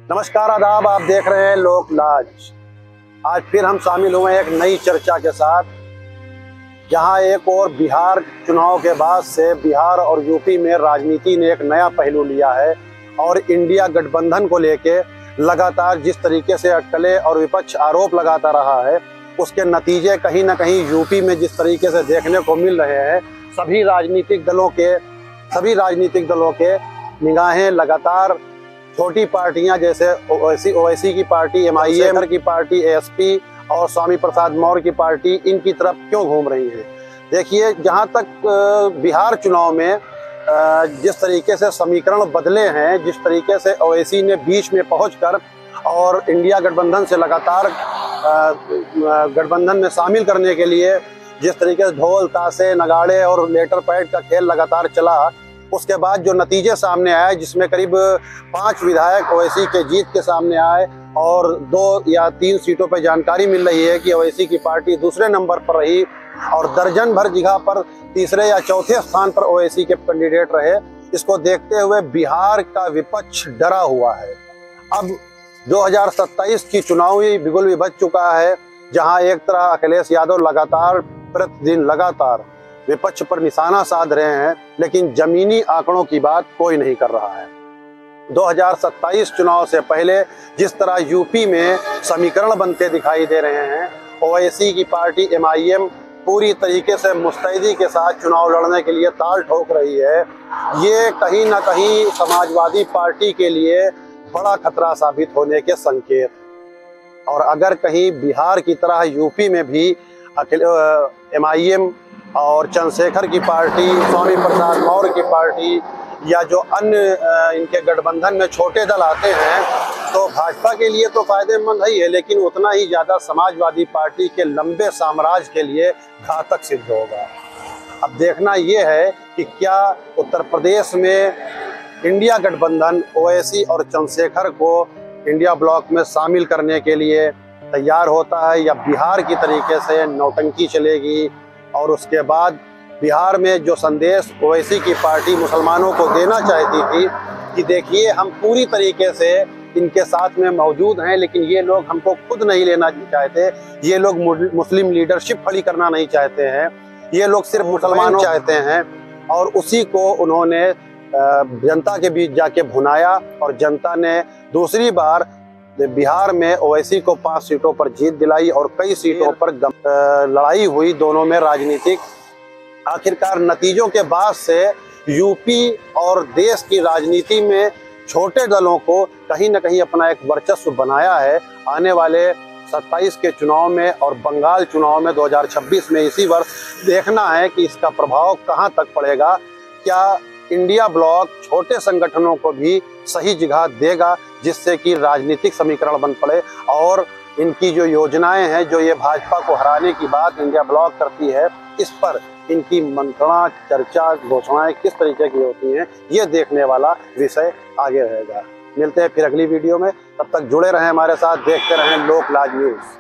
नमस्कार, आदाब। आप देख रहे हैं लोक लाज। आज फिर हम शामिल हुए एक नई चर्चा के साथ, जहां एक और बिहार चुनाव के बाद से बिहार और यूपी में राजनीति ने एक नया पहलू लिया है और इंडिया गठबंधन को लेके लगातार जिस तरीके से अटकलें और विपक्ष आरोप लगाता रहा है, उसके नतीजे कहीं ना कहीं यूपी में जिस तरीके से देखने को मिल रहे हैं, सभी राजनीतिक दलों के निगाहें लगातार छोटी पार्टियां जैसे ओवैसी की पार्टी, MIM की पार्टी, ASP और स्वामी प्रसाद मौर्य की पार्टी, इनकी तरफ क्यों घूम रही है। देखिए, जहां तक बिहार चुनाव में जिस तरीके से समीकरण बदले हैं, जिस तरीके से ओवैसी ने बीच में पहुंचकर और इंडिया गठबंधन से लगातार गठबंधन में शामिल करने के लिए जिस तरीके से ढोल ताशे नगाड़े और लेटर पैड का खेल लगातार चला, उसके बाद जो नतीजे सामने आए, जिसमें करीब 5 विधायक ओवैसी के जीत के सामने आए और 2 या 3 सीटों पर जानकारी मिल रही है कि ओवैसी की पार्टी दूसरे नंबर पर रही और दर्जन भर जगह पर तीसरे या चौथे स्थान पर ओवैसी के कैंडिडेट रहे। इसको देखते हुए बिहार का विपक्ष डरा हुआ है। अब 2027 की चुनावी बिगुल भी बज चुका है, जहां एक तरह अखिलेश यादव लगातार विपक्ष पर निशाना साध रहे हैं, लेकिन जमीनी आंकड़ों की बात कोई नहीं कर रहा है। 2027 चुनाव से पहले जिस तरह यूपी में समीकरण बनते दिखाई दे रहे हैं, ओवैसी की पार्टी MIM पूरी तरीके से मुस्तैदी के साथ चुनाव लड़ने के लिए ताल ठोक रही है, ये कहीं ना कहीं समाजवादी पार्टी के लिए बड़ा खतरा साबित होने के संकेत। और अगर कहीं बिहार की तरह यूपी में भी MIM और चंद्रशेखर की पार्टी, स्वामी प्रसाद मौर्य की पार्टी या जो अन्य इनके गठबंधन में छोटे दल आते हैं, तो भाजपा के लिए तो फायदेमंद ही है, लेकिन उतना ही ज़्यादा समाजवादी पार्टी के लंबे साम्राज्य के लिए घातक सिद्ध होगा। अब देखना ये है कि क्या उत्तर प्रदेश में इंडिया गठबंधन ओवैसी और चंद्रशेखर को इंडिया ब्लॉक में शामिल करने के लिए तैयार होता है, या बिहार की तरीके से नौटंकी चलेगी। और उसके बाद बिहार में जो संदेश ओवैसी की पार्टी मुसलमानों को देना चाहती थी कि देखिए, हम पूरी तरीके से इनके साथ में मौजूद हैं, लेकिन ये लोग हमको खुद नहीं लेना चाहते, ये लोग मुस्लिम लीडरशिप खड़ी करना नहीं चाहते हैं, ये लोग सिर्फ मुसलमान चाहते हैं। और उसी को उन्होंने जनता के बीच जाके भुनाया और जनता ने दूसरी बार बिहार में ओवैसी को 5 सीटों पर जीत दिलाई और कई सीटों पर लड़ाई हुई दोनों में राजनीतिक। आखिरकार नतीजों के बाद से यूपी और देश की राजनीति में छोटे दलों को कहीं न कहीं अपना एक वर्चस्व बनाया है। आने वाले 27 के चुनाव में और बंगाल चुनाव में 2026 में इसी वर्ष देखना है कि इसका प्रभाव कहां तक पड़ेगा। क्या इंडिया ब्लॉक छोटे संगठनों को भी सही जगह देगा, जिससे कि राजनीतिक समीकरण बन पड़े और इनकी जो योजनाएं हैं, जो ये भाजपा को हराने की बात इंडिया ब्लॉक करती है, इस पर इनकी मंत्रणा, चर्चा, घोषणाएं किस तरीके की होती हैं, ये देखने वाला विषय आगे रहेगा। मिलते हैं फिर अगली वीडियो में, तब तक जुड़े रहें हमारे साथ, देखते रहें लोक लाज न्यूज़।